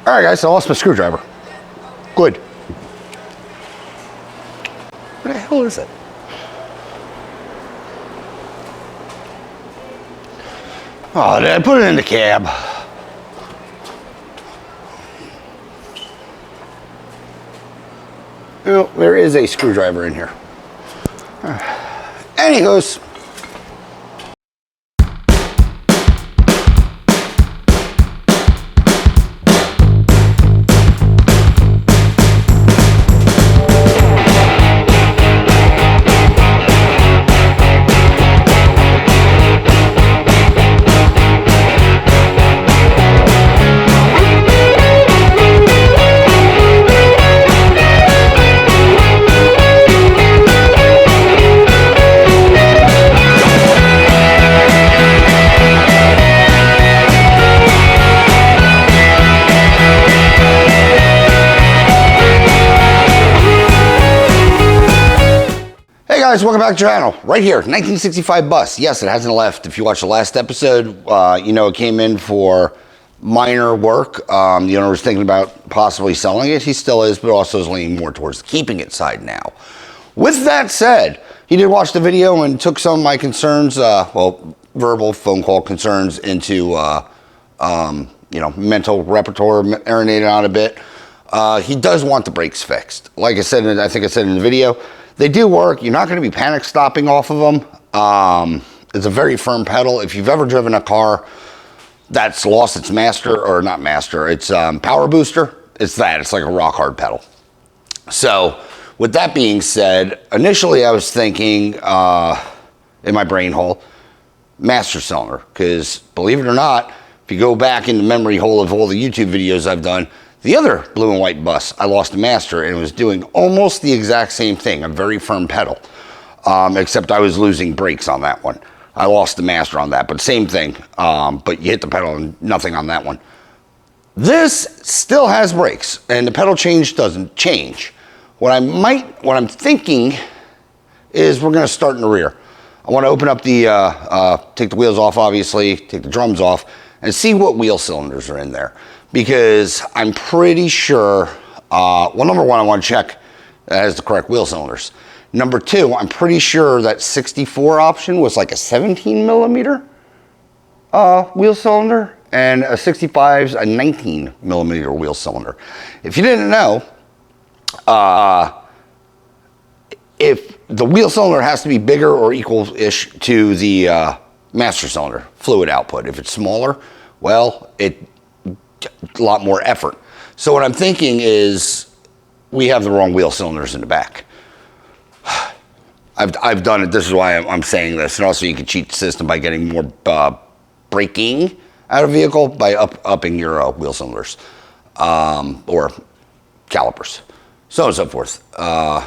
All right, guys, I lost my screwdriver. Good. Where the hell is it? Oh, did I put it in the cab? Well, there is a screwdriver in here. Anywho's. Guys, welcome back to the channel. Right here, 1965 bus. Yes, it hasn't left. If you watched the last episode, you know it came in for minor work. The owner was thinking about possibly selling it. He still is, but also is leaning more towards the keeping it side now. With that said, he did watch the video and took some of my concerns, well, verbal phone call concerns into, you know, mental repertoire, marinated on a bit. He does want the brakes fixed. Like I said, I think I said in the video, they do work. You're not going to be panic stopping off of them. It's a very firm pedal. If you've ever driven a car that's lost its master, or not master, it's power booster, it's that. It's like a rock hard pedal. So with that being said, initially I was thinking in my brain hole, master cylinder, because believe it or not, if you go back in the memory hole of all the YouTube videos I've done, the other blue and white bus, I lost a master and it was doing almost the exact same thing, a very firm pedal, except I was losing brakes on that one. I lost the master on that, but same thing, but you hit the pedal and nothing on that one. This still has brakes and the pedal change doesn't change. What I'm thinking is we're gonna start in the rear. I wanna open up the, take the wheels off obviously, take the drums off, and see what wheel cylinders are in there. Because I'm pretty sure, well, number one, I want to check that has the correct wheel cylinders. Number two, I'm pretty sure that 64 option was like a 17 millimeter wheel cylinder, and a 65's a 19 millimeter wheel cylinder. If you didn't know, if the wheel cylinder has to be bigger or equal-ish to the master cylinder fluid output. If it's smaller, well, a lot more effort. So what I'm thinking is we have the wrong wheel cylinders in the back. I've done it. This is why I'm saying this. And also you can cheat the system by getting more braking out of a vehicle by upping your wheel cylinders or calipers, so on and so forth. Where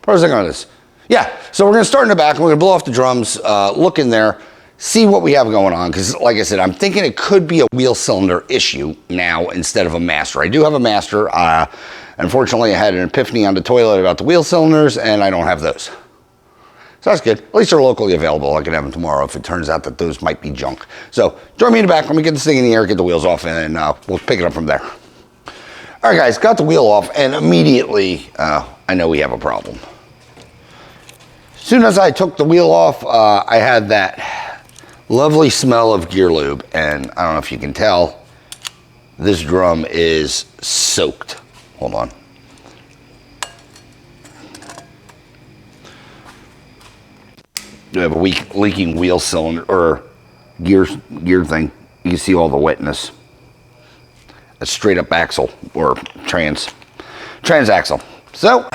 was I going with this? Yeah, so we're going to start in the back. We're going to blow off the drums, look in there, see what we have going on, because like I said, I'm thinking it could be a wheel cylinder issue now instead of a master. I do have a master. Unfortunately, I had an epiphany on the toilet about the wheel cylinders, and I don't have those. So that's good. At least they're locally available. I can have them tomorrow if it turns out that those might be junk. So join me in the back. Let me get this thing in the air, get the wheels off, and we'll pick it up from there. All right, guys, got the wheel off, and immediately I know we have a problem. As soon as I took the wheel off, I had that lovely smell of gear lube, and I don't know if you can tell, this drum is soaked. Hold on. We have a leaking wheel cylinder or gear thing. You can see all the wetness. A straight up axle or trans axle. So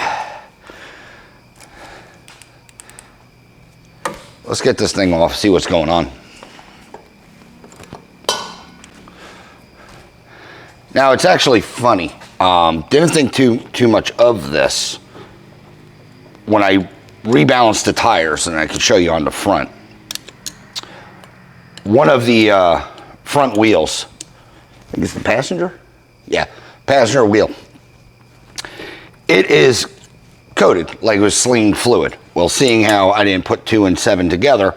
let's get this thing off, see what's going on. Now it's actually funny. Didn't think too much of this when I rebalanced the tires, and I can show you on the front. One of the front wheels, I think it's the passenger? Yeah, passenger wheel. It is coated like it was Sxle fluid. Well, seeing how I didn't put 2 and 7 together,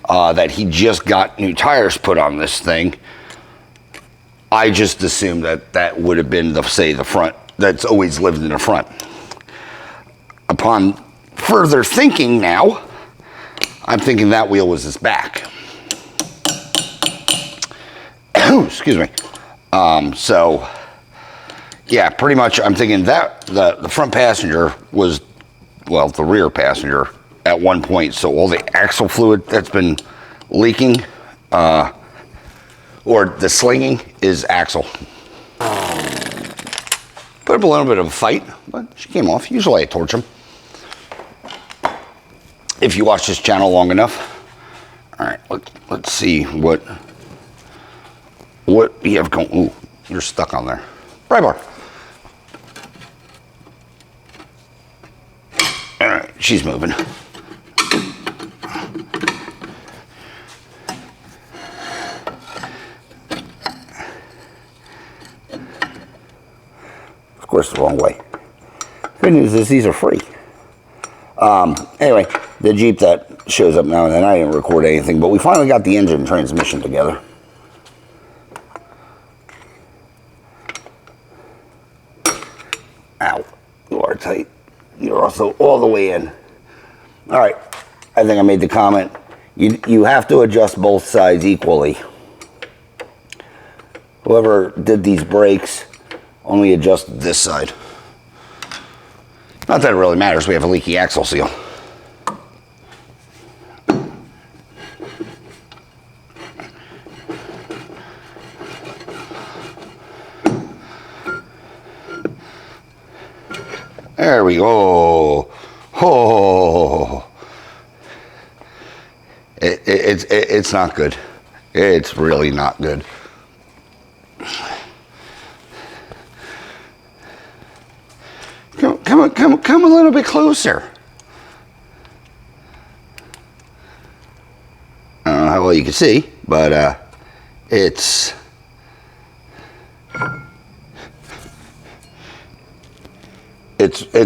that he just got new tires put on this thing, I just assumed that that would have been the, say, the front, that's always lived in the front. Upon further thinking now, I'm thinking that wheel was his back. Excuse me. So, yeah, pretty much I'm thinking that the front passenger was, well, the rear passenger at one point. So all the axle fluid that's been leaking, or the slinging, is axle. Put up a little bit of a fight, but she came off. Usually I torch them. If you watch this channel long enough. All right, let's see what you have going. Ooh, you're stuck on there. Pry bar. All right, she's moving. Of course, the wrong way. Good news is these are free. Anyway, the Jeep that shows up now and then, I didn't record anything, but we finally got the engine and transmission together. Ow, you are tight. You're also all the way in. All right, I think I made the comment. You have to adjust both sides equally. Whoever did these brakes only adjusted this side. Not that it really matters, we have a leaky axle seal. There we go. Oh, it's not good. It's really not good. Come a little bit closer. I don't know how well you can see, but it's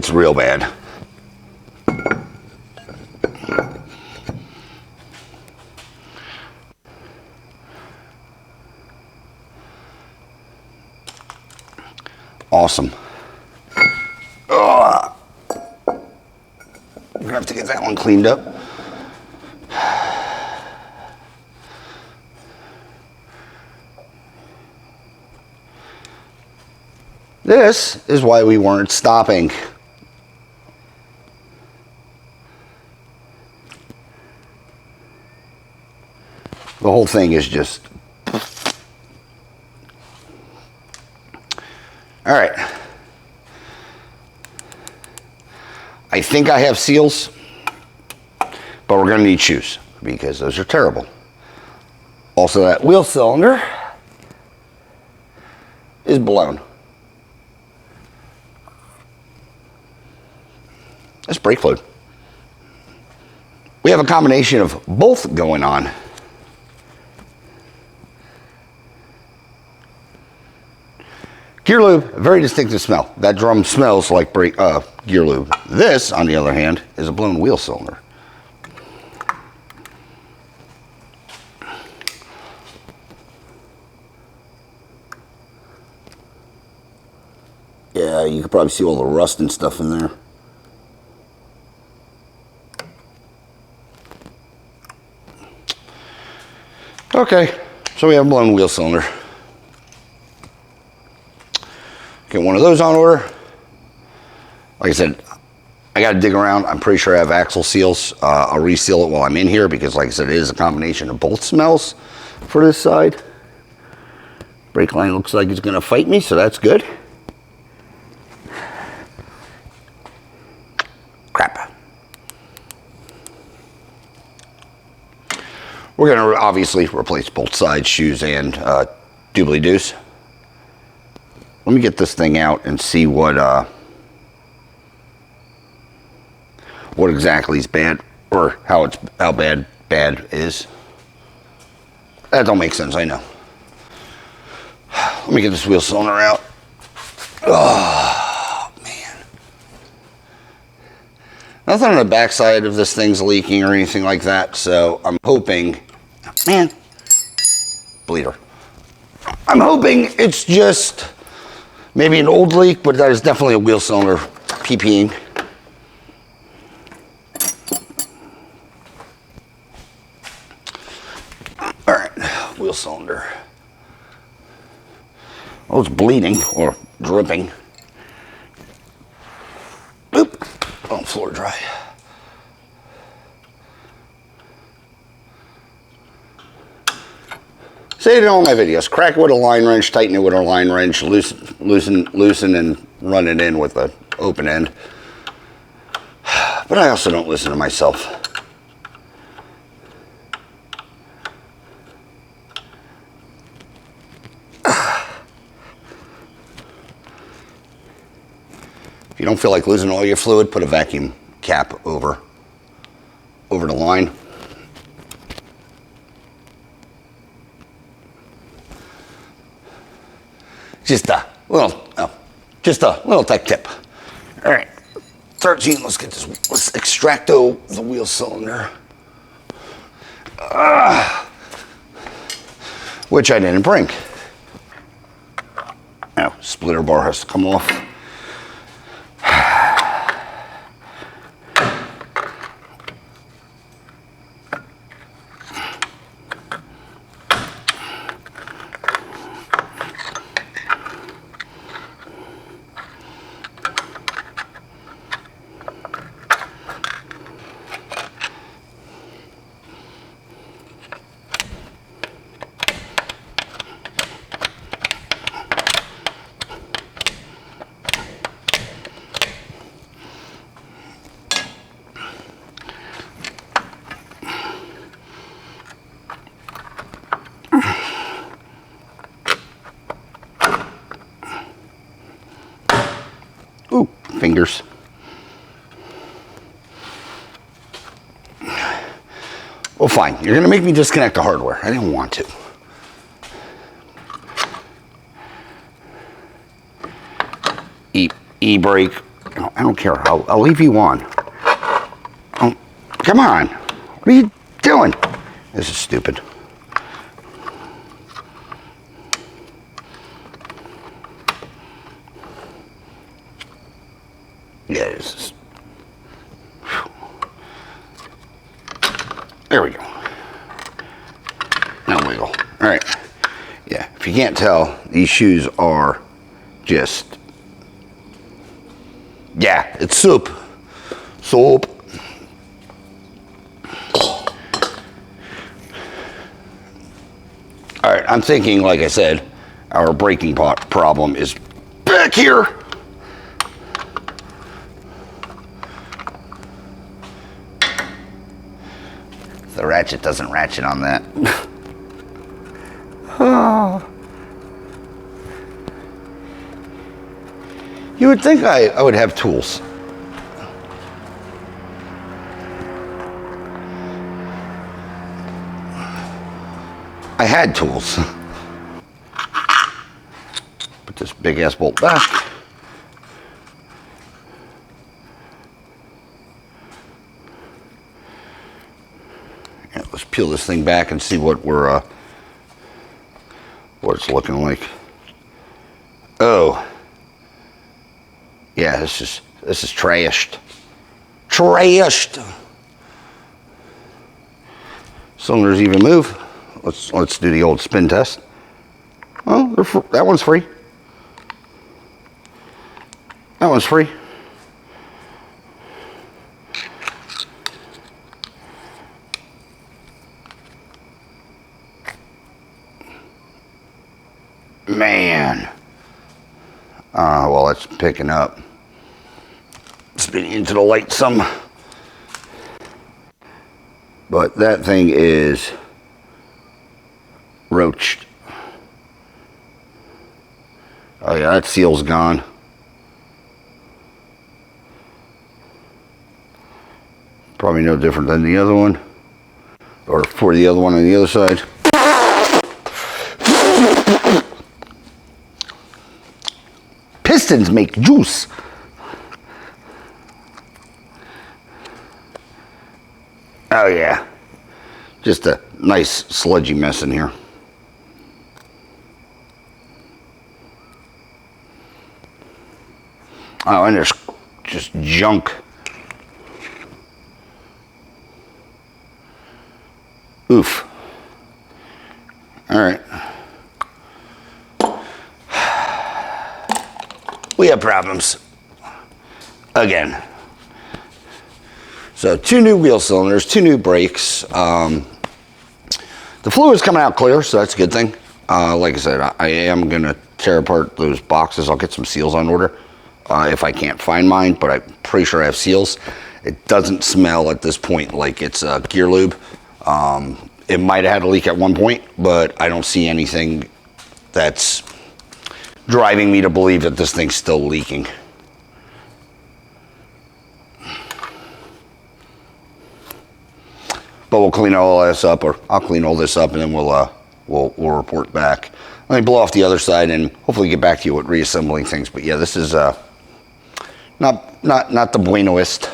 real bad. Awesome. We're gonna have to get that one cleaned up. This is why we weren't stopping. The whole thing is just... All right. I think I have seals, but we're gonna need shoes because those are terrible. Also, that wheel cylinder is blown. That's brake fluid. We have a combination of both going on. Gear lube, very distinctive smell. That drum smells like gear lube. This, on the other hand, is a blown wheel cylinder. Yeah, you could probably see all the rust and stuff in there. Okay, so we have a blown wheel cylinder. Get one of those on order. Like I said, I got to dig around. I'm pretty sure I have axle seals. I'll reseal it while I'm in here because, like I said, it is a combination of both smells for this side. Brake line looks like it's going to fight me, so that's good. Crap. We're going to obviously replace both sides, shoes and doobly-doos. Let me get this thing out and see what exactly is bad, or how bad is. That don't make sense, I know. Let me get this wheel cylinder out. Oh man. Nothing on the backside of this thing's leaking or anything like that, so I'm hoping, man, bleeder. I'm hoping it's just maybe an old leak, but that is definitely a wheel cylinder PPing. All right, wheel cylinder. Oh, it's bleeding or dripping. Oop. Oh, floor dry. Say it in all my videos. Crack it with a line wrench, tighten it with a line wrench, loosen and run it in with an open end. But I also don't listen to myself. If you don't feel like losing all your fluid, put a vacuum cap over the line. Just a little tech tip. All right, 13. Let's get this. Let's extract the wheel cylinder, which I didn't bring. Now, splitter bar has to come off. Ooh, fingers. Well, fine. You're gonna make me disconnect the hardware. I didn't want to. E-brake. I don't care. I'll leave you on. Oh, come on. What are you doing? This is stupid. Yeah, this is. There we go. No wiggle. All right. Yeah, if you can't tell, these shoes are just. Yeah, it's soup. Soup. All right, I'm thinking, like I said, our braking problem is back here. The ratchet doesn't ratchet on that. Oh. You would think I would have tools. I had tools. Put this big ass bolt back. Yeah, let's peel this thing back and see what it's looking like. Oh. Yeah, this is trashed. Trashed. Cylinders even move. Let's do the old spin test. Oh, that one's free. That one's free. Man. Well, it's picking up. Spinning into the light some. But that thing is roached. Oh yeah, that seal's gone. Probably no different than the other one. Or for the other one on the other side. Pistons make juice. Oh yeah, just a nice sludgy mess in here. Oh, and there's just junk. Oof. All right. We have problems. Again. So 2 new wheel cylinders, 2 new brakes. The fluid's coming out clear, so that's a good thing. Like I said, I am going to tear apart those boxes. I'll get some seals on order if I can't find mine, but I'm pretty sure I have seals. It doesn't smell at this point like it's gear lube. It might have had a leak at one point, but I don't see anything that's driving me to believe that this thing's still leaking. But we'll clean all this up, or I'll clean all this up, and then we'll report back. Let me blow off the other side and hopefully get back to you with reassembling things. But yeah, this is not the buenoest.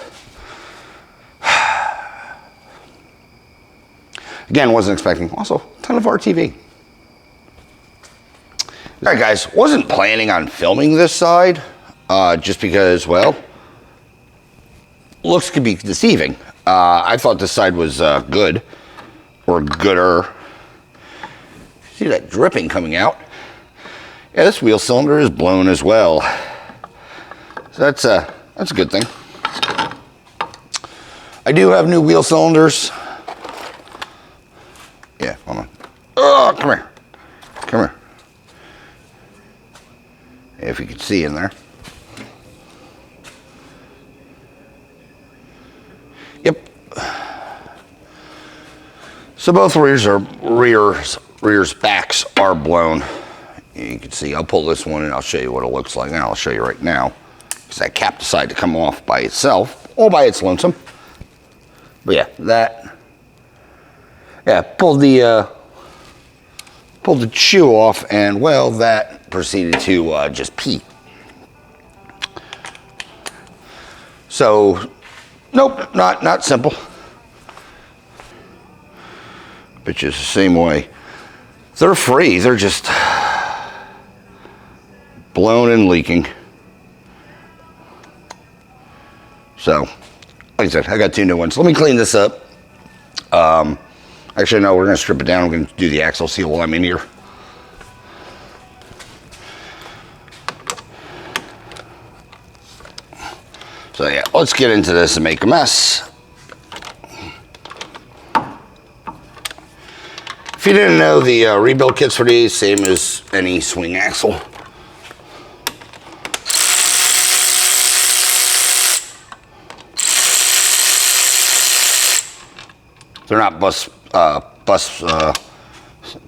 Again, wasn't expecting. Also, a ton of RTV. All right, guys, wasn't planning on filming this side just because, well, looks could be deceiving. I thought this side was good, or gooder. See that dripping coming out? Yeah, this wheel cylinder is blown as well. So that's a good thing. I do have new wheel cylinders. Yeah, hold on. Oh, come here. Come here. If you could see in there. Yep. So both rears backs are blown. You can see, I'll pull this one and I'll show you what it looks like. And I'll show you right now. Because that cap decided to come off by itself, all by its lonesome. But yeah, pulled the shoe off, and well, that proceeded to just pee. So, nope, not simple. Bitches the same way. They're free. They're just blown and leaking. So, like I said, I got 2 new ones. Let me clean this up. Actually, no, we're going to strip it down. We're going to do the axle seal while I'm in here. So yeah, let's get into this and make a mess. If you didn't know, the rebuild kits for these, same as any swing axle. They're not bus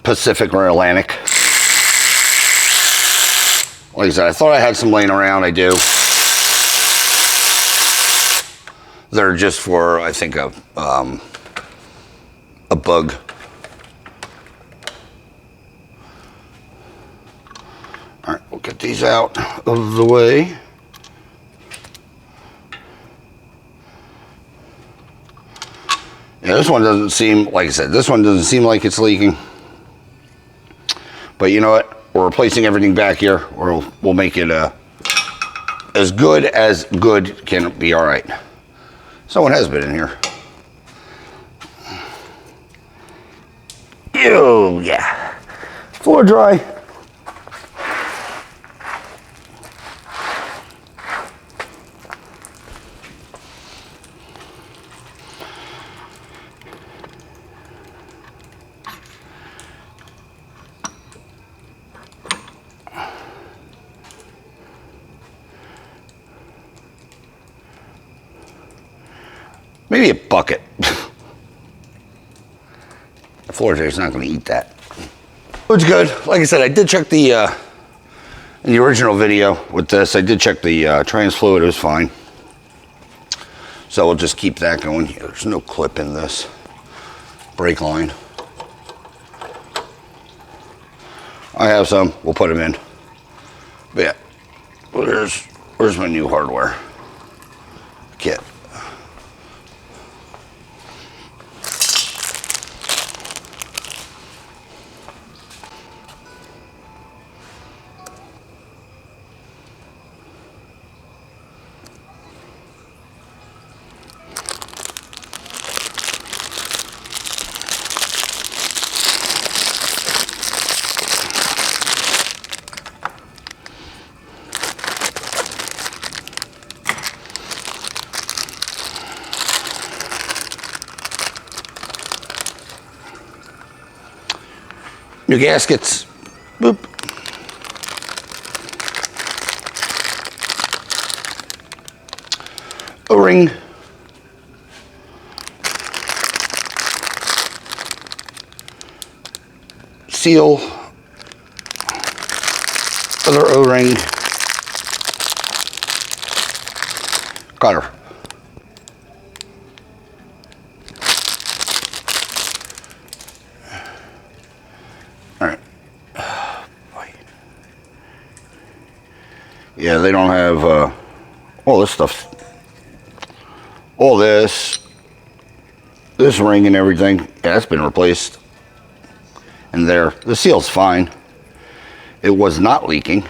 Pacific or Atlantic. Like I said, I thought I had some laying around. I do. They're just for, I think, a bug. All right, we'll get these out of the way. Yeah, this one doesn't seem, like I said, this one doesn't seem like it's leaking. But you know what? We're replacing everything back here, or we'll make it as good can be. All right. Someone has been in here. Ew, yeah. Floor dry. Maybe a bucket. The floor is not going to eat that. It's good. Like I said, I did check in the original video with this, I did check the trans fluid. It was fine. So we'll just keep that going. There's no clip in this brake line. I have some. We'll put them in. But yeah, where's my new hardware kit? New gaskets. Boop. O-ring. Seal. Other O-ring. Cutter. All right. Yeah, they don't have all this stuff. All this ring and everything. Yeah, that's been replaced. And there, the seal's fine. It was not leaking.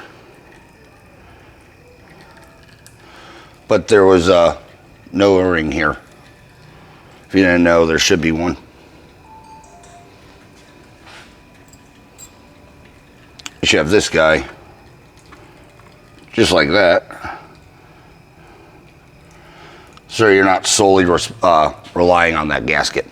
But there was no O-ring here. If you didn't know, there should be one. You should have this guy, just like that. So you're not solely relying on that gasket.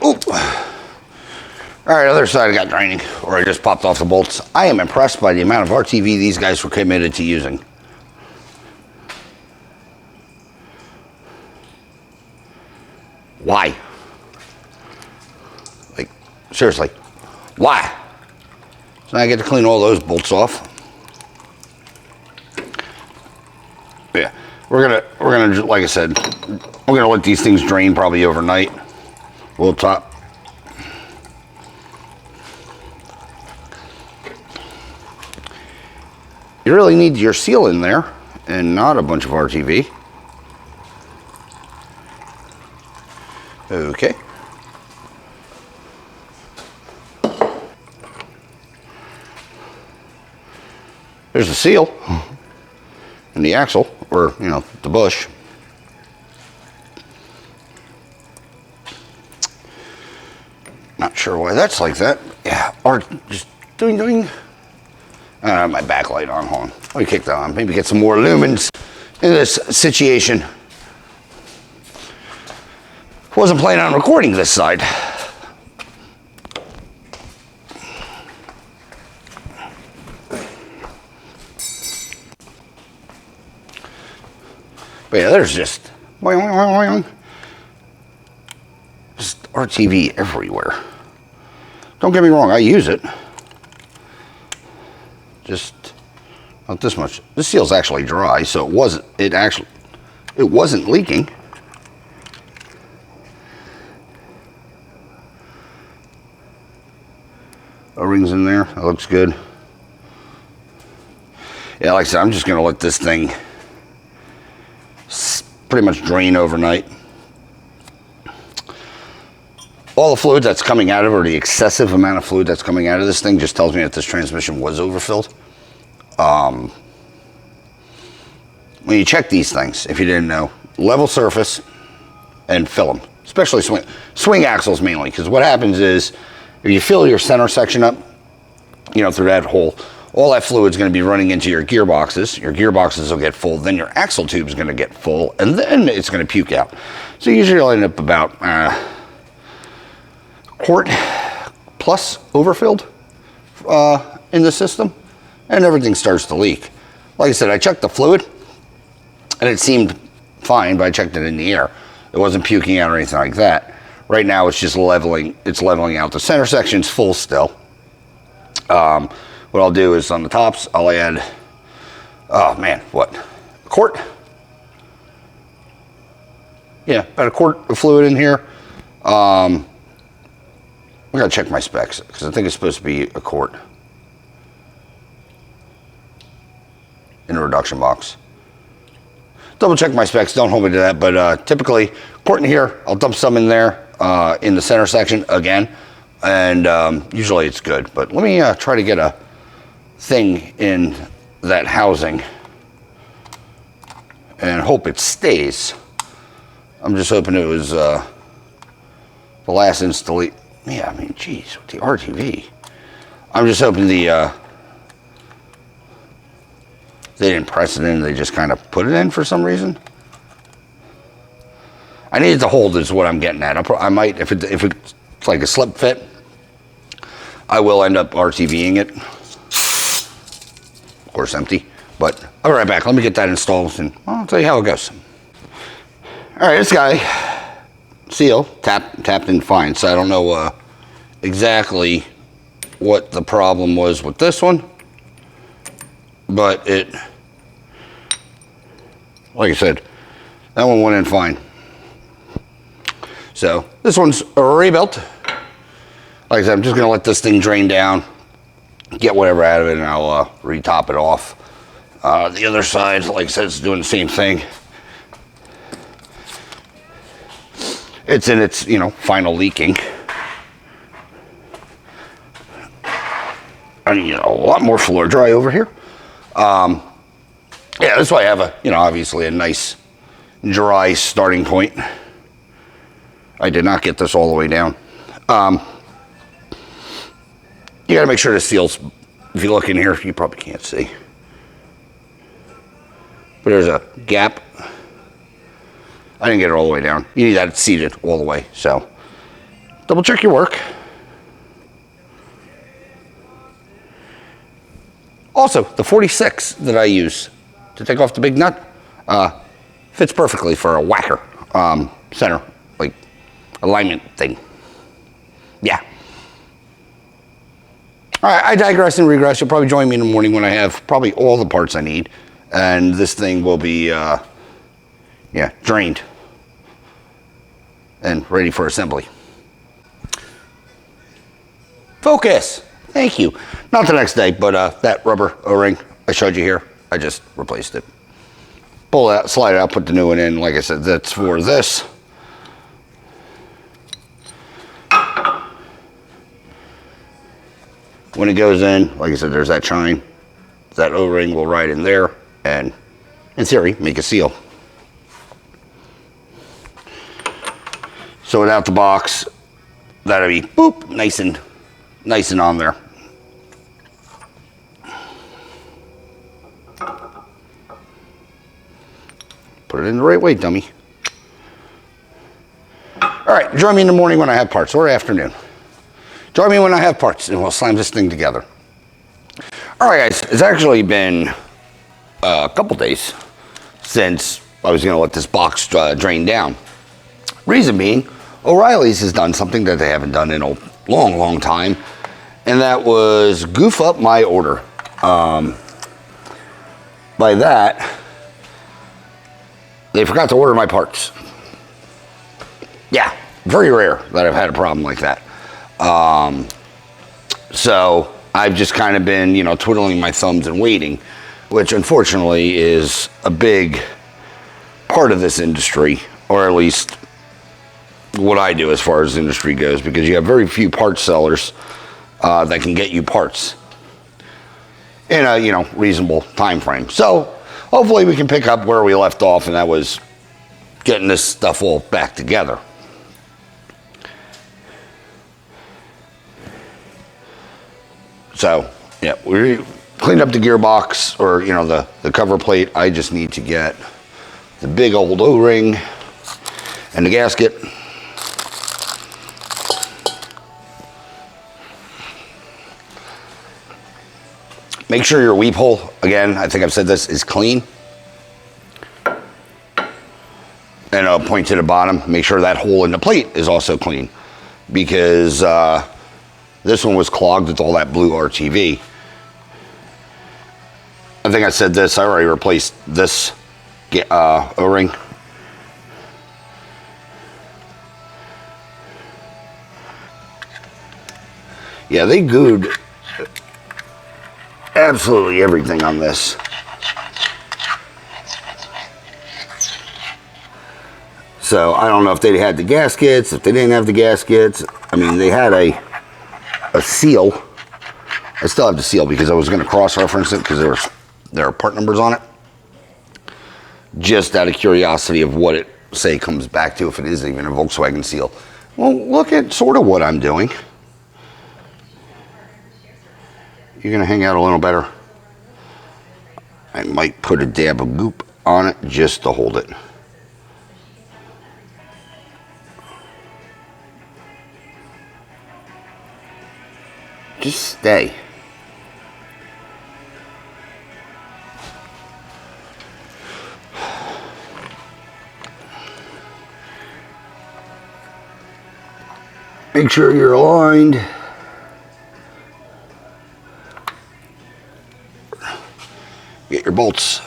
Oop. All right, other side I got draining, or I just popped off the bolts. I am impressed by the amount of RTV these guys were committed to using. Why? Like, seriously, why? So now I get to clean all those bolts off. Yeah, we're gonna, like I said, we're gonna let these things drain probably overnight. We'll top. You really need your seal in there and not a bunch of RTV. Okay. There's the seal and the axle, or, you know, the bush. Not sure why that's like that. Yeah, or just doing. My backlight on. Hold on. Let me kick that on. Maybe get some more lumens in this situation. Wasn't planning on recording this side. But yeah, there's just RTV everywhere. Don't get me wrong, I use it. Just not this much. This seal's actually dry, so it wasn't leaking. O-rings in there. That looks good. Yeah, like I said, I'm just gonna let this thing pretty much drain overnight. All the fluid that's coming out of it, or the excessive amount of fluid that's coming out of this thing, just tells me that this transmission was overfilled. When you check these things, if you didn't know, level surface and fill them, especially swing axles mainly, because what happens is if you fill your center section up, you know, through that hole, all that fluid's going to be running into your gearboxes. Your gearboxes will get full, then your axle tube is going to get full, and then it's going to puke out. So usually you'll end up about quart plus overfilled in the system, and everything starts to leak. Like I said, I checked the fluid, and it seemed fine, but I checked it in the air. It wasn't puking out or anything like that. Right now, it's just leveling. It's leveling out. The center section's full still. What I'll do is on the tops, I'll add, oh man, what? A quart? Yeah, about a quart of fluid in here. I gotta check my specs, because I think it's supposed to be a quart in the reduction box. Double check my specs, don't hold me to that, but typically, quart in here, I'll dump some in there in the center section again, and usually it's good. But let me try to get a thing in that housing and hope it stays. I'm just hoping it was the last installation. Yeah, I mean, geez, with the RTV. I'm just hoping the They didn't press it in, they just kind of put it in for some reason. I need it to hold is what I'm getting at. I might, if it's like a slip fit, I will end up RTVing it. Of course empty, but I'll be right back. Let me get that installed and I'll tell you how it goes. All right, this guy, Sxle, tapped in fine, so I don't know exactly what the problem was with this one, but it, like I said, that one went in fine. So this one's a rebuilt. Like I said, I'm just gonna let this thing drain down, get whatever out of it, and I'll retop it off. The other side, like I said, it's doing the same thing. It's in its, final leaking. I need a lot more floor dry over here. Yeah, that's why I have a, obviously a nice dry starting point. I did not get this all the way down. You gotta make sure the seals, if you look in here, you probably can't see, but there's a gap. I didn't get it all the way down. You need that seated all the way, so double check your work. Also, the 46 that I use to take off the big nut fits perfectly for a whacker center, like alignment thing. Yeah. All right, I digress and regress. You'll probably join me in the morning when I have probably all the parts I need, and this thing will be, drained and ready for assembly. Focus. Thank you. Not the next day, but that rubber O-ring I showed you here, I just replaced it. Pull it out, slide it out, put the new one in. Like I said, that's for this. When it goes in, like I said, there's that chine. That O-ring will ride in there and, in theory, make a seal. So without the box, that'll be boop, nice and on there. Put it in the right way, dummy. All right, join me in the morning when I have parts, or afternoon. Join me when I have parts, and we'll slam this thing together. All right, guys, it's actually been a couple days since I was going to let this box drain down. Reason being, O'Reilly's has done something that they haven't done in a long, long time, and that was goof up my order. By that, they forgot to order my parts. Yeah, very rare that I've had a problem like that. So I've just kind of been, twiddling my thumbs and waiting, which unfortunately is a big part of this industry, or at least what I do as far as the industry goes, because you have very few parts sellers that can get you parts in a reasonable time frame. So hopefully we can pick up where we left off, and that was getting this stuff all back together. So yeah, we cleaned up the gearbox, or the cover plate. I just need to get the big old O-ring and the gasket. Make sure your weep hole, again, I think I've said this, is clean. And I'll point to the bottom. Make sure that hole in the plate is also clean, because this one was clogged with all that blue RTV. I think I said this, I already replaced this O-ring. Yeah, they gooed absolutely everything on this. So I don't know if they had the gaskets, if they didn't have the gaskets. I mean, they had a seal. I still have the seal because I was going to cross-reference it because there are part numbers on it. Just out of curiosity of what it, say, comes back to, if it is even a Volkswagen seal. Well, look at sort of what I'm doing. You're going to hang out a little better. I might put a dab of goop on it just to hold it. Just stay. Make sure you're aligned. Get your bolts.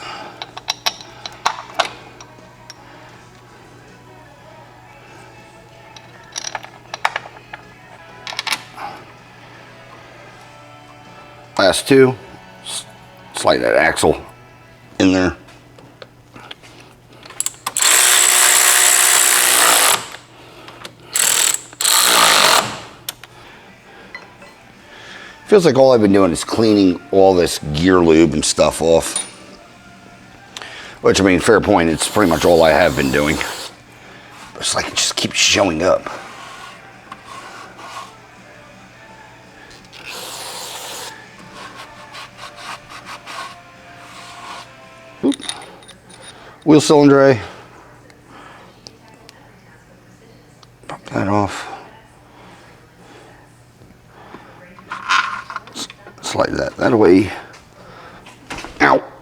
Last two. Slide that axle in there. Feels like all I've been doing is cleaning all this gear lube and stuff off. Which, I mean, fair point, it's pretty much all I have been doing. But it's like it just keeps showing up. Oop. Wheel cylinder A. Pop that off. Slide that away. Ow.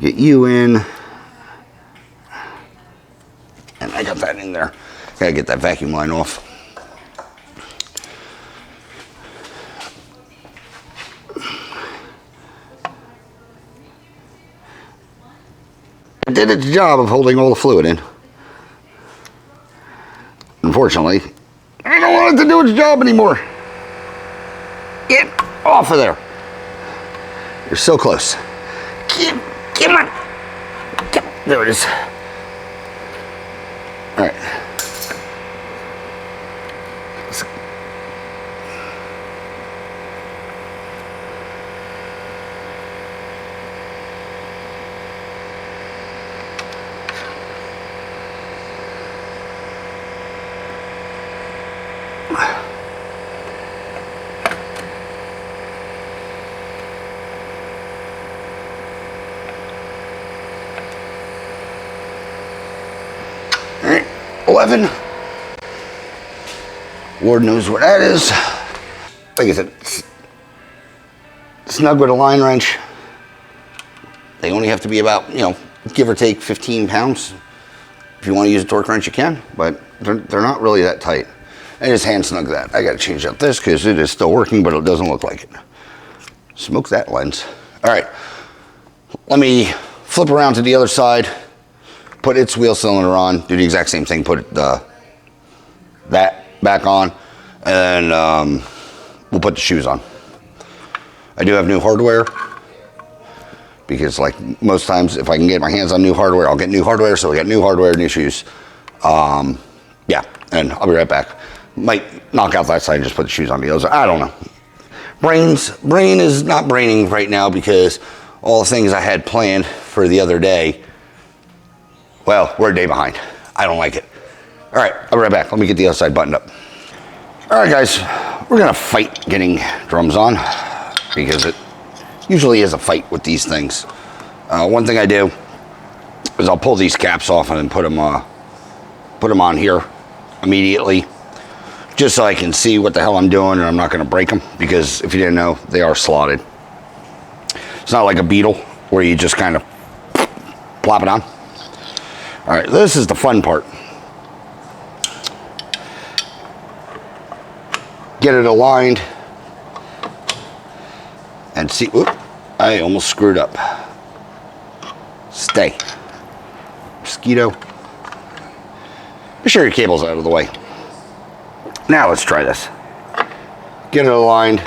Get you in. And I got that in there. Gotta get that vacuum line off. It did its job of holding all the fluid in. Unfortunately, I don't want it to do its job anymore. Get off of there. You're so close. Come on. There it is. All right. All right, 11. Lord knows what that is. Like I said, snug with a line wrench. They only have to be about, give or take 15 pounds. If you want to use a torque wrench, you can, but they're not really that tight. I just hand snug that. I got to change out this because it is still working, but it doesn't look like it. Smoke that lens. All right, let me flip around to the other side. Put its wheel cylinder on, do the exact same thing, put that back on, and we'll put the shoes on. I do have new hardware, because like most times if I can get my hands on new hardware, I'll get new hardware, so we got new hardware, new shoes. Yeah, and I'll be right back. Might knock out that side and just put the shoes on the other side, I don't know. Brain is not braining right now because all the things I had planned for the other day, well, we're a day behind. I don't like it. All right, I'll be right back. Let me get the other side buttoned up. All right, guys, we're gonna fight getting drums on because it usually is a fight with these things. One thing I do is I'll pull these caps off and then put them on here immediately, just so I can see what the hell I'm doing and I'm not gonna break them, because if you didn't know, they are slotted. It's not like a Beetle where you just kind of plop it on. All right, this is the fun part. Get it aligned and see, whoop, I almost screwed up. Stay. Mosquito. Make sure your cable's out of the way. Now let's try this. Get it aligned,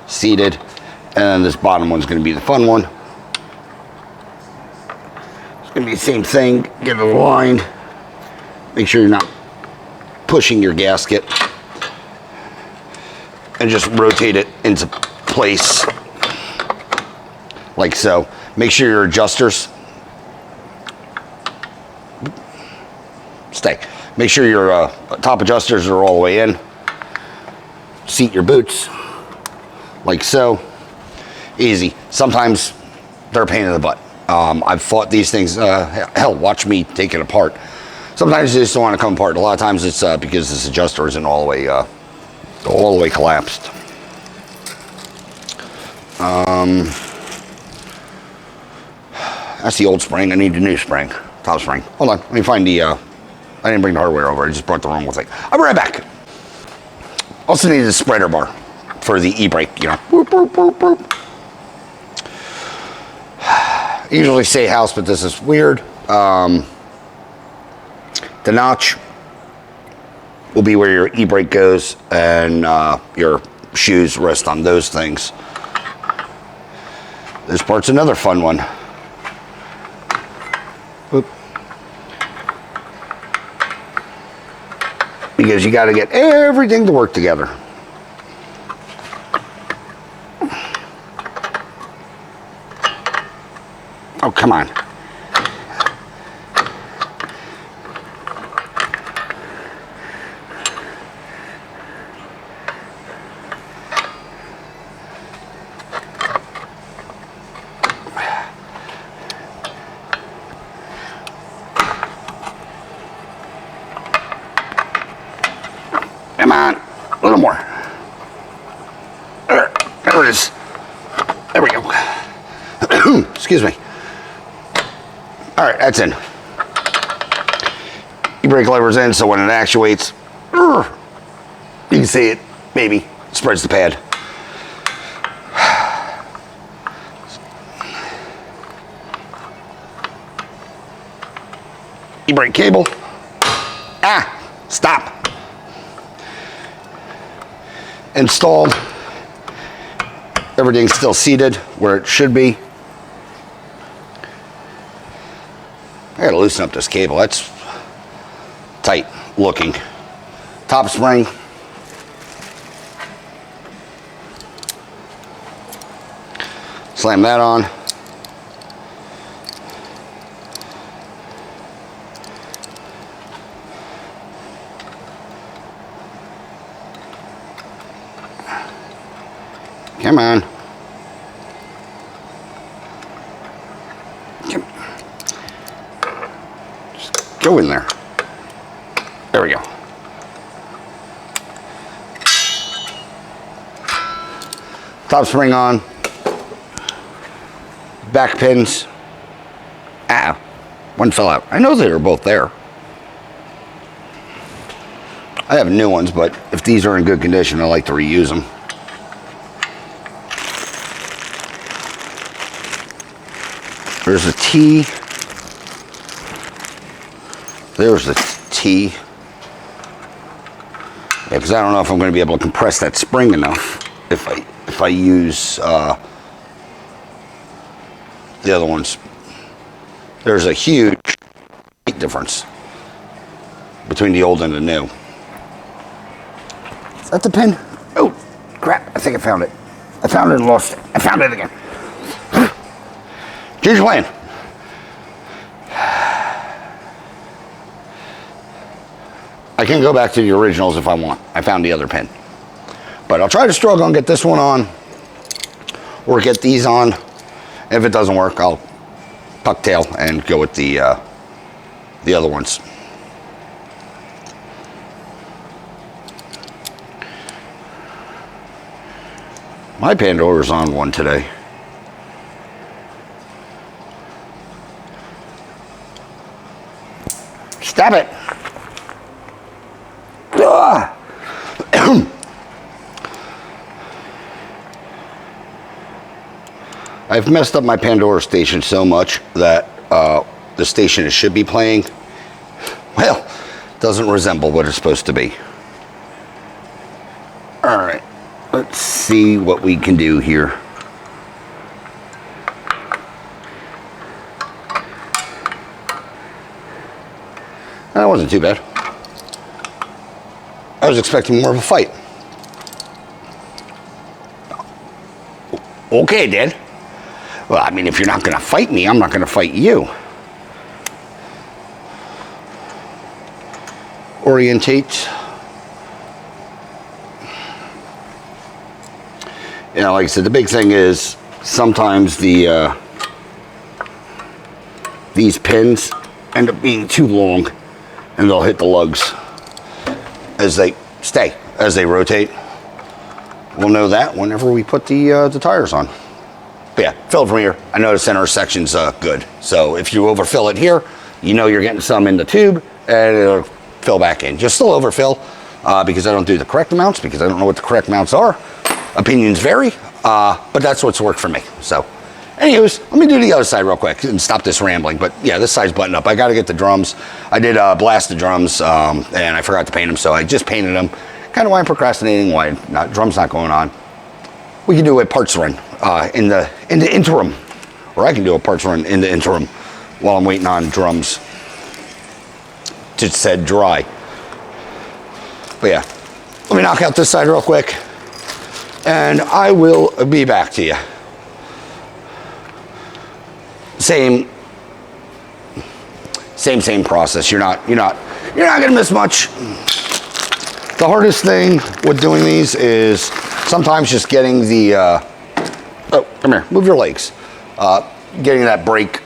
seated, and then this bottom one's gonna be the fun one. Gonna be the same thing, get it aligned. Make sure you're not pushing your gasket. And just rotate it into place. Like so. Make sure your adjusters, stay. Make sure your top adjusters are all the way in. Seat your boots, like so. easy. Sometimes they're a pain in the butt. I've fought these things. Hell, watch me take it apart. Sometimes they just don't want to come apart. A lot of times it's because this adjuster isn't all the way collapsed. That's the old spring. I need a new spring. Top spring. Hold on. Let me find the... I didn't bring the hardware over. I just brought the wrong thing. I'll be right back. Also need a spreader bar for the e-brake, you know. Boop, boop, boop, boop. I usually say house, but this is weird. The notch will be where your e-brake goes, and your shoes rest on those things. This part's another fun one. Boop. Because you got to get everything to work together. Oh, come on. Come on, a little more. There it is. There we go. Excuse me. All right, that's in. E-brake lever's in, so when it actuates, you can see it, maybe, spreads the pad. E-brake cable. Stop. Installed. Everything's still seated where it should be. I gotta loosen up this cable. That's tight looking. Top spring. Slam that on. Come on. Just go in there. There we go. Top spring on. Back pins. One fell out. I know they were both there. I have new ones, but if these are in good condition, I like to reuse them. There's a T. There's the T. Yeah, because I don't know if I'm going to be able to compress that spring enough if I use the other ones. There's a huge weight difference between the old and the new. Is that the pin? Oh, crap. I think I found it. I found it and lost it. I found it again. Change plan. I can go back to the originals if I want. I found the other pin. But I'll try to struggle and get this one on or get these on. If it doesn't work, I'll tuck tail and go with the other ones. My Pandora's on one today. Stop it. I've messed up my Pandora station so much that the station it should be playing, well, doesn't resemble what it's supposed to be. All right, let's see what we can do here. That wasn't too bad. I was expecting more of a fight. Okay, Dad. Well, I mean, if you're not going to fight me, I'm not going to fight you. Orientate. You know, like I said, the big thing is sometimes these pins end up being too long and they'll hit the lugs as they rotate. We'll know that whenever we put the tires on. But yeah, fill it from here. I know the center section's good. So if you overfill it here, you know you're getting some in the tube and it'll fill back in. Just still overfill because I don't do the correct amounts because I don't know what the correct amounts are. Opinions vary, but that's what's worked for me. So anyways, let me do the other side real quick and stop this rambling. But yeah, this side's buttoned up. I got to get the drums. I did blast the drums and I forgot to paint them. So I just painted them. Kind of why I'm procrastinating, why drum's not going on. We can do a parts run in the interim, or I can do a parts run in the interim while I'm waiting on drums to set dry. But yeah, let me knock out this side real quick and I will be back to you. Same process. You're not gonna miss much. The hardest thing with doing these is sometimes just getting the, oh, come here, move your legs. Getting that brake,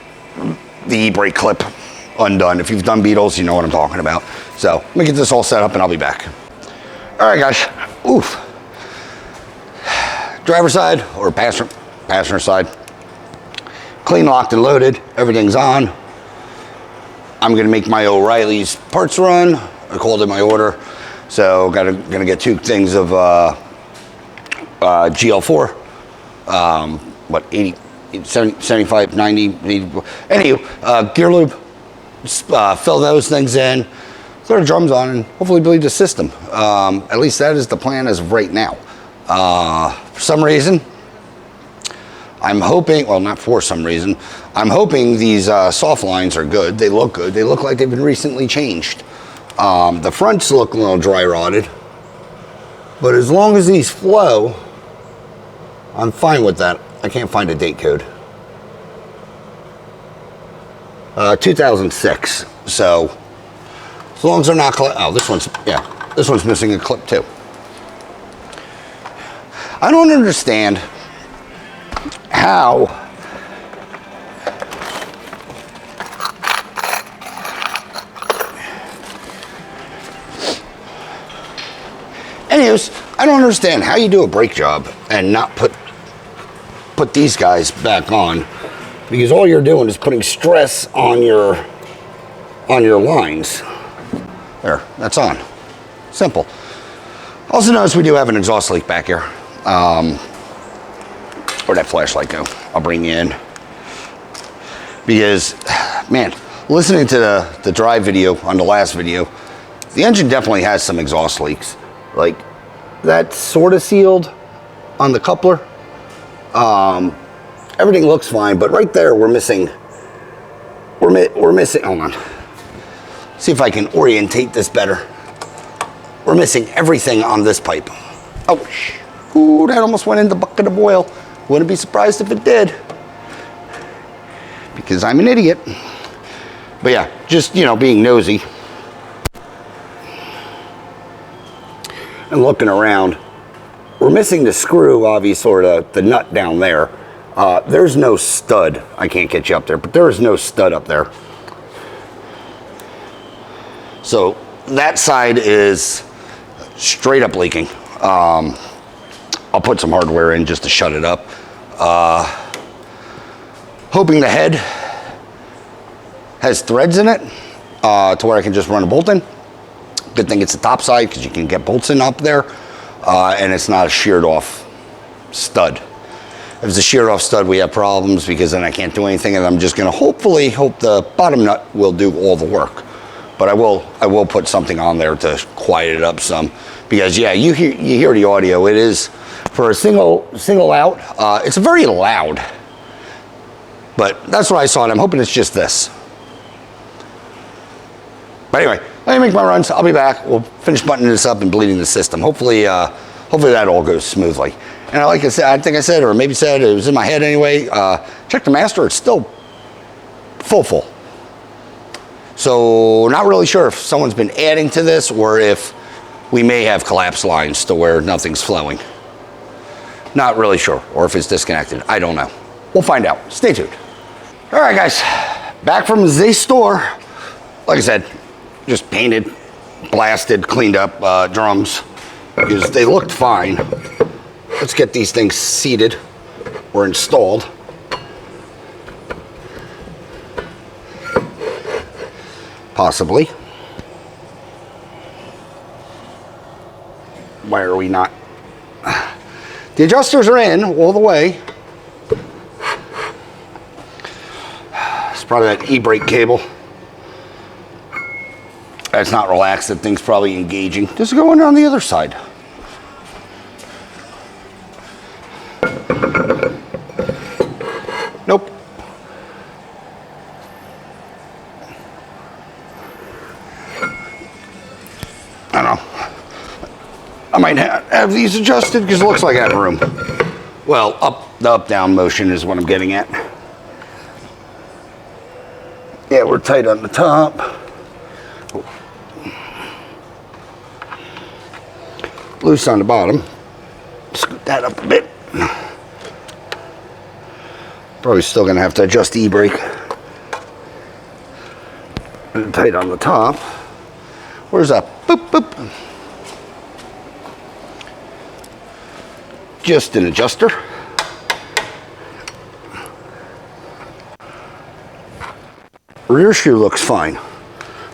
the e-brake clip undone. If you've done Beetles, you know what I'm talking about. So let me get this all set up and I'll be back. All right, guys, oof. Driver's side or passenger side. Clean, locked, and loaded. Everything's on. I'm gonna make my O'Reilly's parts run. I called in my order. So gonna get 2 things of GL4, what 80, 70, 75, 90, 80. Anywho, gear lube. Fill those things in. Throw the drums on and hopefully bleed the system. At least that is the plan as of right now. For some reason, I'm hoping, well, not for some reason, I'm hoping these soft lines are good. They look good. They look like they've been recently changed. The fronts look a little dry rotted, but as long as these flow, I'm fine with that. I can't find a date code. 2006. So as long as they're not, oh, this one's missing a clip too. I don't understand how anyways, I don't understand how you do a brake job and not put these guys back on, because all you're doing is putting stress on your lines. There, that's on. Simple. Also notice we do have an exhaust leak back here. Where'd that flashlight go? I'll bring you in. Because, man, listening to the drive video on the last video, the engine definitely has some exhaust leaks. Like, that's sort of sealed on the coupler. Everything looks fine, but right there we're missing, hold on. See if I can orientate this better. We're missing everything on this pipe. Oh, ooh, that almost went in the bucket of oil. Wouldn't be surprised if it did, because I'm an idiot. But yeah, just, being nosy and looking around. We're missing the screw, obviously, or the nut down there. There's no stud. I can't get you up there, but there is no stud up there. So that side is straight up leaking. I'll put some hardware in just to shut it up. Hoping the head has threads in it to where I can just run a bolt in. Good thing it's the top side, because you can get bolts in up there, and it's not a sheared off stud. If it's a sheared off stud, we have problems, because then I can't do anything, and I'm just going to hopefully hope the bottom nut will do all the work. But I will put something on there to quiet it up some, because yeah, you hear the audio. It is for a single out. It's very loud, but that's what I saw, and I'm hoping it's just this. But anyway, let me make my runs. I'll be back. We'll finish buttoning this up and bleeding the system. Hopefully that all goes smoothly. And like I said, I think I said, or maybe said, it was in my head anyway. Check the master. It's still full. So not really sure if someone's been adding to this, or if we may have collapsed lines to where nothing's flowing. Not really sure, or if it's disconnected. I don't know. We'll find out. Stay tuned. All right, guys, back from the store. Like I said, just painted, blasted, cleaned up drums because they looked fine. Let's get these things seated or installed. Possibly. Why are we not? The adjusters are in all the way. It's probably that e-brake cable. That's not relaxed. That thing's probably engaging. Just going on the other side. Nope. I don't know. I might have these adjusted because it looks like I have room. Well, the up-down motion is what I'm getting at. Yeah, we're tight on the top. Loose on the bottom. Scoot that up a bit. Probably still gonna have to adjust the e-brake. And tight on the top. Where's that? Boop, boop. Just an adjuster. Rear shoe looks fine.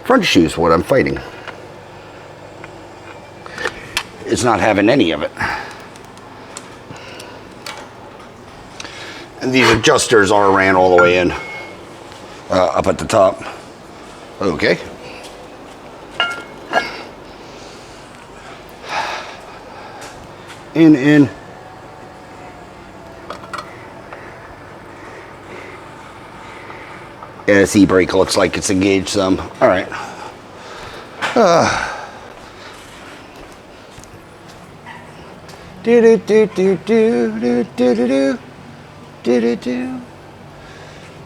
Front shoe is what I'm fighting. It's not having any of it. And these adjusters are ran all the way in, up at the top. Okay. In. Yeah, this e-brake looks like it's engaged some. All right.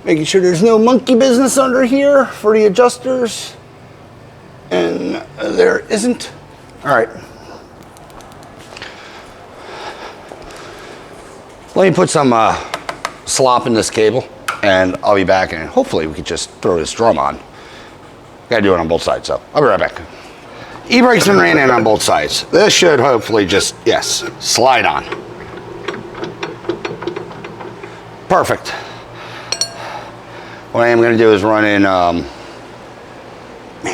Making sure there's no monkey business under here for the adjusters. And there isn't. All right. Let me put some slop in this cable and I'll be back and hopefully we could just throw this drum on. Gotta do it on both sides, so I'll be right back. E-brake's been ran in on both sides. This should hopefully just, yes, slide on. Perfect. What I am gonna do is run in, man,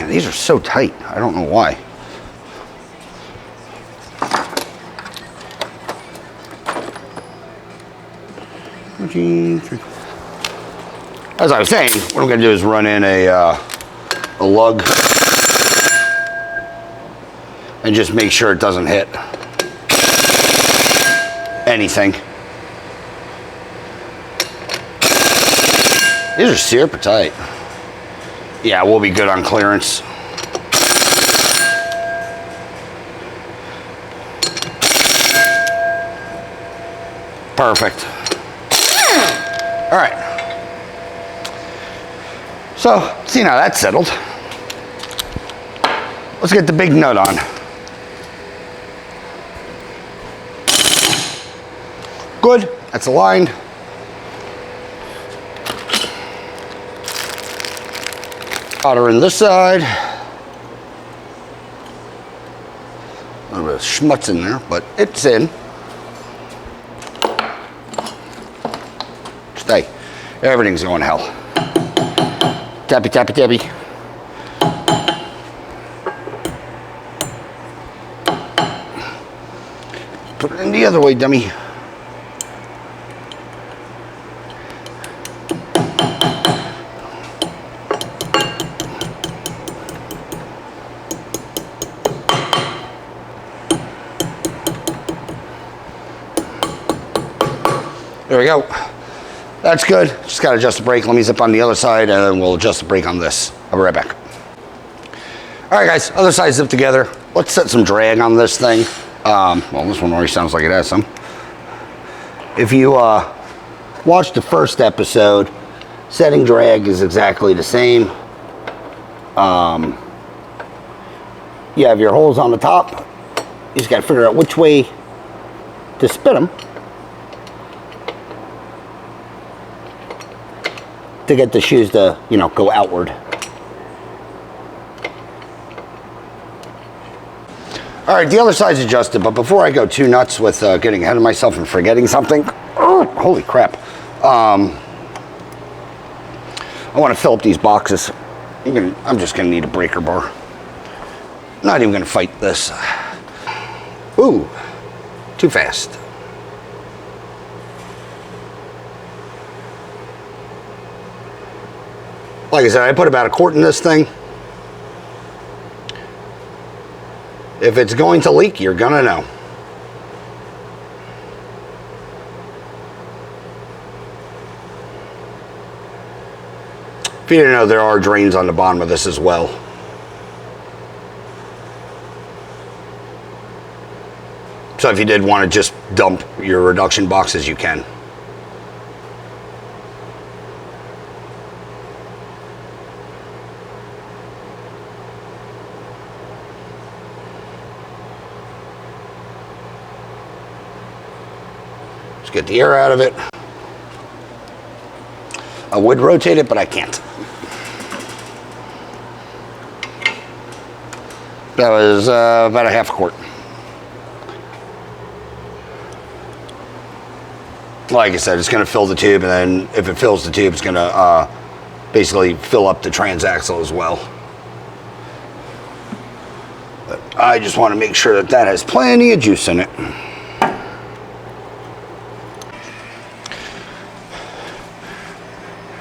these are so tight. I don't know why. As I was saying, what I'm gonna do is run in a lug and just make sure it doesn't hit anything. These are super tight. Yeah, we'll be good on clearance. Perfect. All right. So, see now that's settled. Let's get the big nut on. Good, that's aligned. Solder in this side. A little bit of schmutz in there, but it's in. Stay. Everything's going to hell. Tappy, tappy, tappy. Put it in the other way, dummy. There we go. That's good. Just got to adjust the brake. Let me zip on the other side and then we'll adjust the brake on this. I'll be right back. All right, guys, other side zipped together. Let's set some drag on this thing. Well, this one already sounds like it has some. If you watched the first episode, setting drag is exactly the same. You have your holes on the top. You just got to figure out which way to spin them. to get the shoes to, you know, go outward. All right, the other side's adjusted, but before I go too nuts with getting ahead of myself and forgetting something, holy crap, I want to fill up these boxes. I'm just going to need a breaker bar. Not even going to fight this. Ooh, too fast. Like I said, I put about a quart in this thing. If it's going to leak, you're gonna know. If you didn't know, there are drains on the bottom of this as well. So if you did want to just dump your reduction boxes, you can. Get the air out of it. I would rotate it, but I can't. That was about a half a quart. Like I said, it's going to fill the tube, and then if it fills the tube, it's going to basically fill up the transaxle as well. But I just want to make sure that that has plenty of juice in it.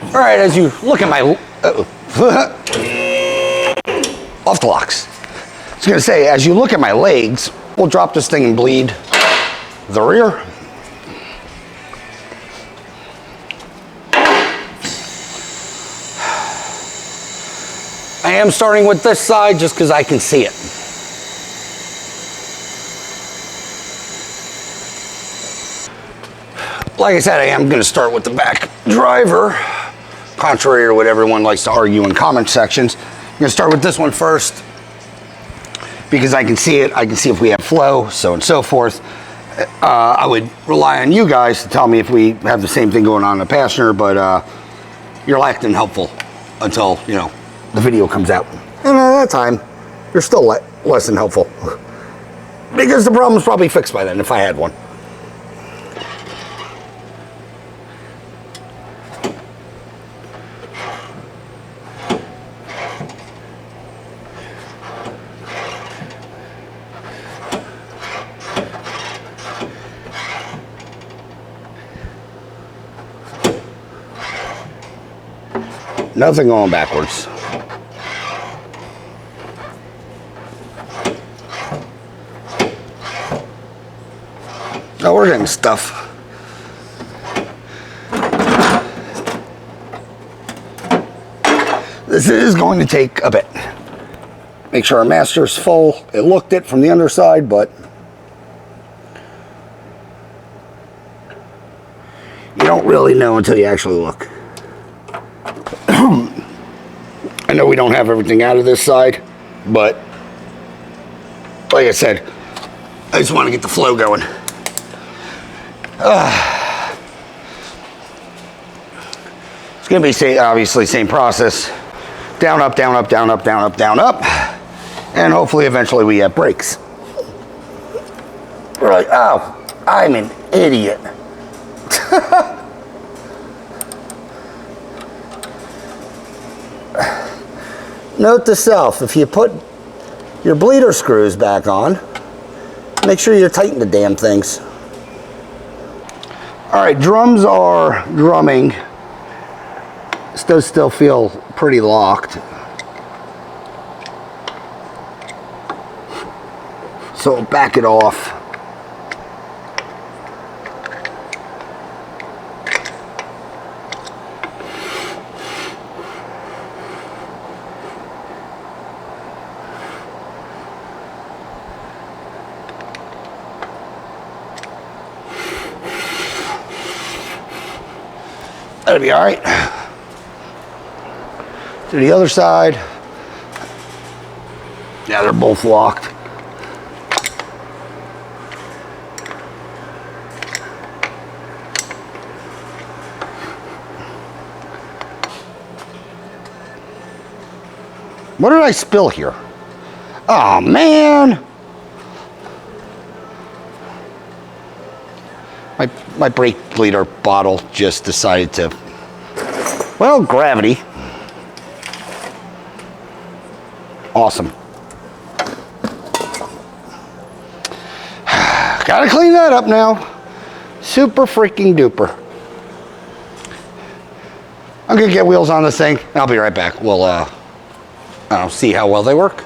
All right, as you look at my off the locks. I was gonna say, as you look at my legs, we'll drop this thing and bleed the rear. I am starting with this side just because I can see it. Like I said, I am gonna start with the back driver. Contrary to what everyone likes to argue in comment sections, I'm gonna start with this one first because I can see it. I can see if we have flow, so and so forth. I would rely on you guys to tell me if we have the same thing going on in the passenger, but you're acting helpful until, you know, the video comes out. And at that time, you're still less than helpful because the problem's probably fixed by then if I had one. Nothing going backwards. Oh, we're getting stuff. This is going to take a bit. Make sure our master's full. It looked it from the underside, but you don't really know until you actually look. I know we don't have everything out of this side, but like I said, I just want to get the flow going. It's going to be obviously same process. Down, up, down, up, down, up, down, up, down, up. And hopefully eventually we have brakes. We're like, oh, I'm an idiot. Note to self, if you put your bleeder screws back on, make sure you tighten the damn things. All right, drums are drumming. This does still feel pretty locked. So back it off. That'll be all right. To the other side. Yeah, they're both locked. What did I spill here? Oh, man. My brake bleeder bottle just decided to, well, gravity. Awesome. Gotta clean that up now. Super freaking duper. I'm gonna get wheels on this thing, and I'll be right back. We'll, I don't know, see how well they work.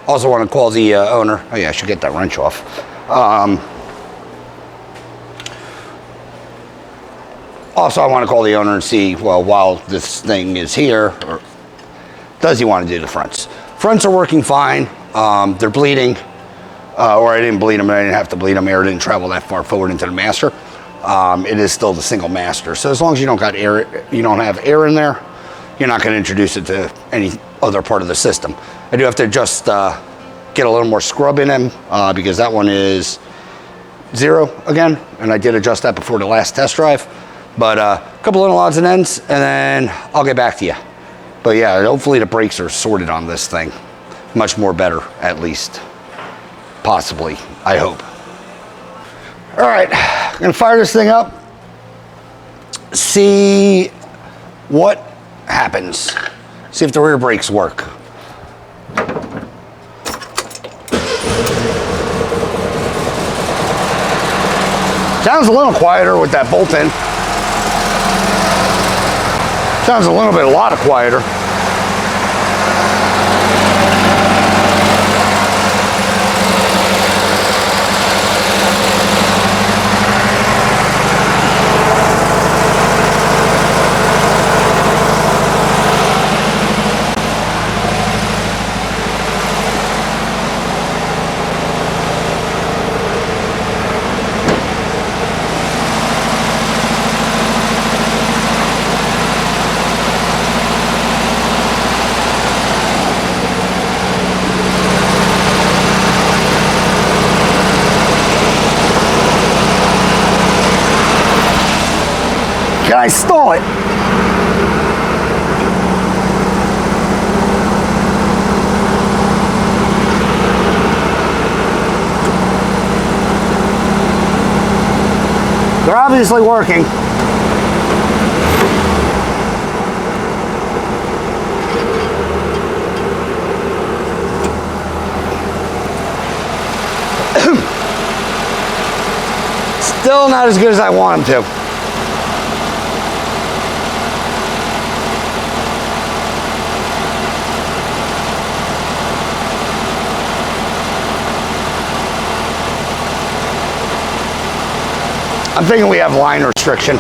Also want to call the owner. Oh yeah, I should get that wrench off. Also, I want to call the owner and see, well, while this thing is here, or does he want to do the fronts? Fronts are working fine. They're bleeding, or I didn't bleed them, and I didn't have to bleed them. Air didn't travel that far forward into the master. It is still the single master. So as long as you don't got air, you don't have air in there, you're not going to introduce it to any other part of the system. I do have to just get a little more scrub in them because that one is 0 again, and I did adjust that before the last test drive. But a couple little odds and ends, and then I'll get back to you. But yeah, hopefully the brakes are sorted on this thing. Much more better, at least. Possibly, I hope. All right, I'm gonna fire this thing up, see what happens. See if the rear brakes work. Sounds a little quieter with that bolt in. Sounds a lot quieter. Can I stall it? They're obviously working. Still not as good as I want them to. I'm thinking we have line restriction.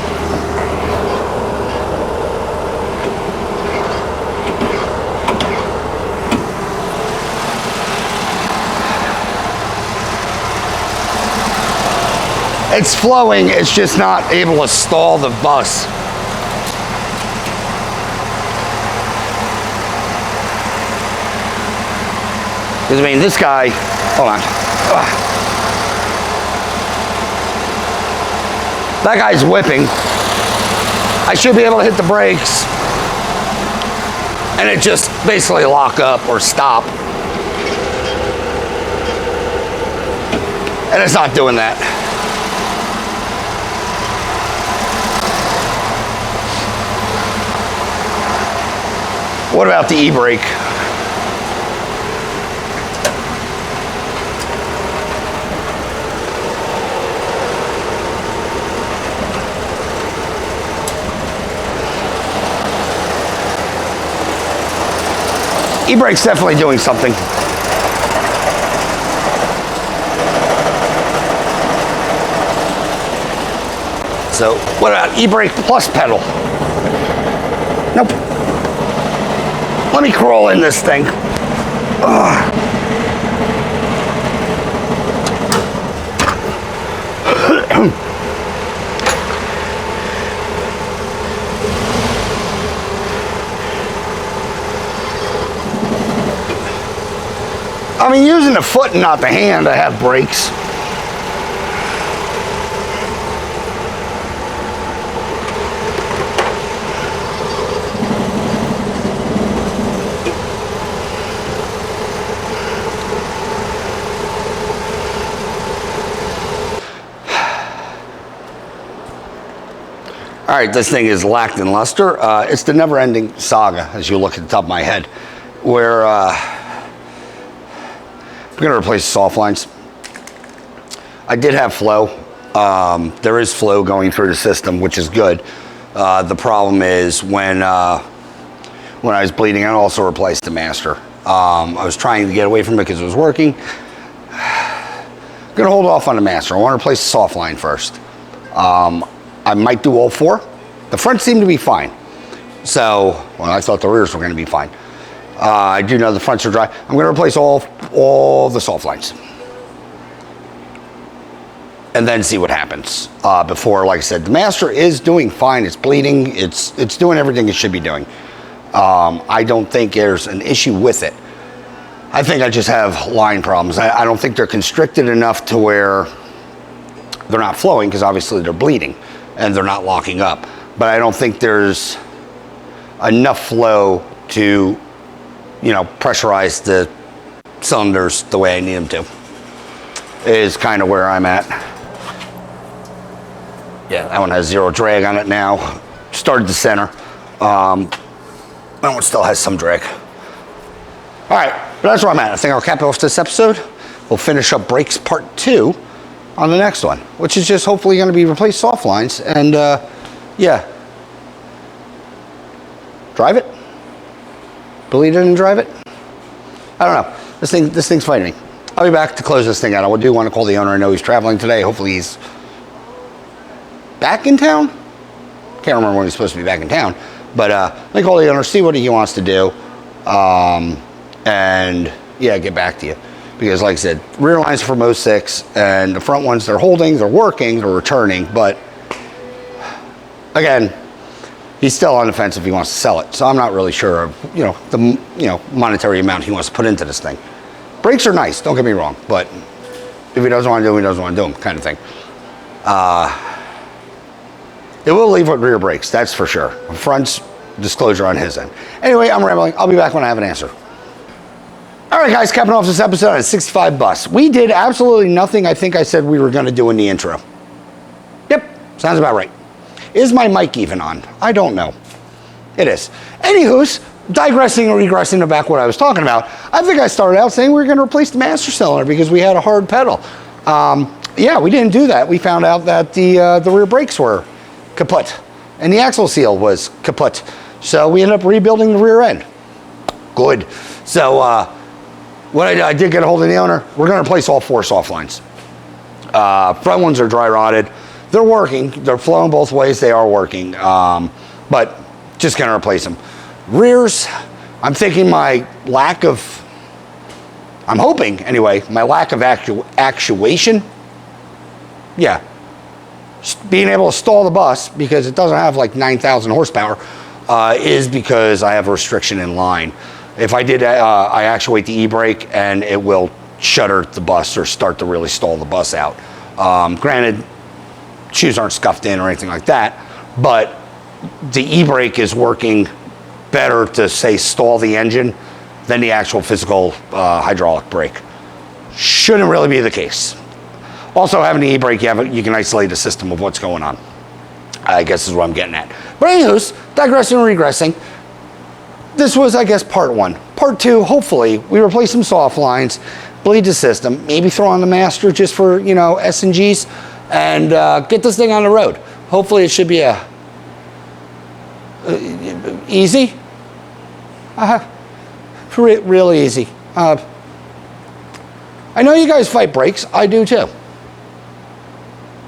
It's flowing, it's just not able to stall the bus. Because I mean, this guy, hold on. Ugh. That guy's whipping. I should be able to hit the brakes and it just basically lock up or stop. And it's not doing that. What about the e-brake? E-brake's definitely doing something. So, what about e-brake plus pedal? Nope. Let me crawl in this thing. Ugh. I mean, using the foot and not the hand, I have brakes. All right, this thing is lacked in luster. It's the never-ending saga, as you look at the top of my head, where we're going to replace the soft lines. I did have flow. There is flow going through the system, which is good. The problem is when I was bleeding, I also replaced the master. I was trying to get away from it because it was working. I'm going to hold off on the master. I want to replace the soft line first. I might do all four. The front seemed to be fine. So, well, I thought the rears were going to be fine. I do know the fronts are dry. I'm going to replace all the soft lines. And then see what happens. Before, like I said, the master is doing fine. It's bleeding. It's doing everything it should be doing. I don't think there's an issue with it. I think I just have line problems. I don't think they're constricted enough to where they're not flowing, because obviously they're bleeding and they're not locking up. But I don't think there's enough flow to, pressurize the cylinders the way I need them to. Is kind of where I'm at. Yeah, that one has zero drag on it now. Started the center. That one still has some drag. All right, but that's where I'm at. I think I'll cap off this episode. We'll finish up brakes part 2 on the next one, which is just hopefully going to be replace soft lines and yeah, drive it, bleed it and drive it. I don't know. This thing's fighting me. I'll be back to close this thing out. I do want to call the owner. I know he's traveling today. Hopefully he's back in town. Can't remember when he's supposed to be back in town, but let me call the owner, see what he wants to do. And yeah, get back to you. Because like I said, rear lines are from 06, and the front ones, they're holding, they're working, they're returning, but again, he's still on the fence if he wants to sell it. So I'm not really sure of, the monetary amount he wants to put into this thing. Brakes are nice, don't get me wrong, but if he doesn't want to do them, he doesn't want to do them, kind of thing. It will leave with rear brakes, that's for sure. Front's disclosure on his end. Anyway, I'm rambling. I'll be back when I have an answer. All right, guys, capping off this episode on a 65 bus. We did absolutely nothing I think I said we were going to do in the intro. Yep, sounds about right. Is my mic even on? I don't know. It is. Anywho's, digressing and regressing to back what I was talking about, I think I started out saying we were going to replace the master cylinder because we had a hard pedal. Yeah, we didn't do that. We found out that the rear brakes were kaput and the axle seal was kaput. So we ended up rebuilding the rear end. Good. So what I did get a hold of the owner, we're going to replace all 4 soft lines. Front ones are dry rotted. They're working. They're flowing both ways. They are working. But just going to replace them. Rears, I'm thinking my lack of, I'm hoping anyway, my lack of actuation. Yeah. Being able to stall the bus because it doesn't have like 9,000 horsepower is because I have a restriction in line. If I did, I actuate the e-brake and it will shutter the bus or start to really stall the bus out. Granted, shoes aren't scuffed in or anything like that, but the e-brake is working better to, say, stall the engine than the actual physical hydraulic brake. Shouldn't really be the case. Also, having the e-brake, you can isolate the system of what's going on. I guess is what I'm getting at. But anyways, digressing and regressing. This was, I guess, part 1. Part 2, hopefully, we replace some soft lines, bleed the system, maybe throw on the master just for, S&Gs, and get this thing on the road. Hopefully it should be easy. Really easy. I know you guys fight brakes. I do too.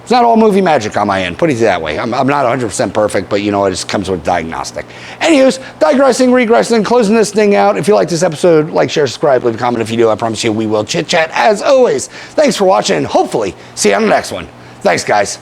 It's not all movie magic on my end, put it that way. I'm not 100% perfect, but it just comes with diagnostic. Anyways, digressing, regressing, closing this thing out. If you like this episode, like, share, subscribe, leave a comment if you do. I promise you we will chit chat as always. Thanks for watching, and hopefully see you on the next one. Thanks, guys.